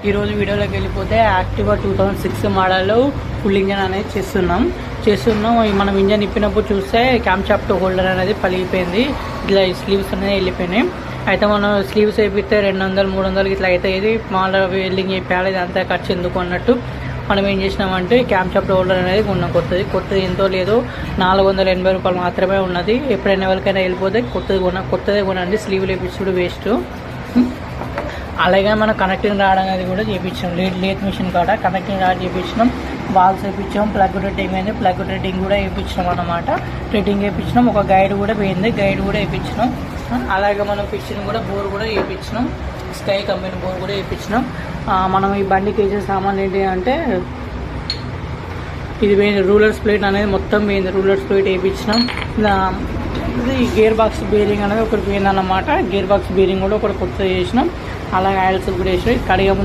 ఈరోజు వీడియోలోకి వెళ్ళిపోతే యాక్టివా 2006 మోడల్లో ఫుల్ ఇంజన్ అనేది చేస్తున్నాం. మనం ఇంజన్ ఇప్పినప్పుడు చూస్తే క్యామ్ షాఫ్ట్ హోల్డర్ అనేది పలిగిపోయింది. ఇట్లా స్లీవ్స్ అనేది వెళ్ళిపోయినాయి. అయితే మనం స్లీవ్స్ వేపిస్తే 200-300 ఇట్లా అయితే ఇది మామూలుగా వెల్డింగ్ వేయాలి, ఇది అంతా ఖర్చు ఎందుకు అన్నట్టు మనం ఏం చేసినామంటే క్యామ్ షాఫ్ట్ హోల్డర్ అనేది కొన్నాం. కొత్తది ఎంతో లేదో 480 రూపాయలు మాత్రమే ఉన్నది. ఎప్పుడైనా ఎవరికైనా వెళ్ళిపోతే కొత్తదే కొనండి. స్లీవ్ వేపించుడు వేస్ట్. అలాగే మనం కనెక్టింగ్ రాడ్ అనేది కూడా చేయించాం. లేత్ మిషన్ కాడ కనెక్టింగ్ రాడ్ చేయించినాం, వాల్స్ వేయించాం, ప్లగ్ థ్రెడ్డింగ్ అయింది, ప్లగ్ థ్రెడ్డింగ్ కూడా వేయించినాం అన్నమాట. థ్రెడ్డింగ్ వేయించినాం, ఒక గైడ్ కూడా పోయింది, గైడ్ కూడా వేయించినాం. అలాగే మనం పిస్టన్ కూడా బోర్ కూడా వేయించినాం, స్కై కంపెనీ బోర్ కూడా వేయించినాం. మనం ఈ బండికి వేసే సామాన్ ఏంటి అంటే ఇది పోయింది, రూలర్స్ ప్లేట్ అనేది మొత్తం పోయింది. రూలర్స్ ప్లేట్ వేయించినాం. ఇది గేర్ బాక్స్ బేరింగ్ అనేది ఒకటి పోయింది అన్నమాట. గేర్ బాక్స్ బేరింగ్ కూడా ఒకటి కొత్త చేసినాం. అలాగే ఆయిల్స్ కూడా వేసినాం. కడిగే ముందు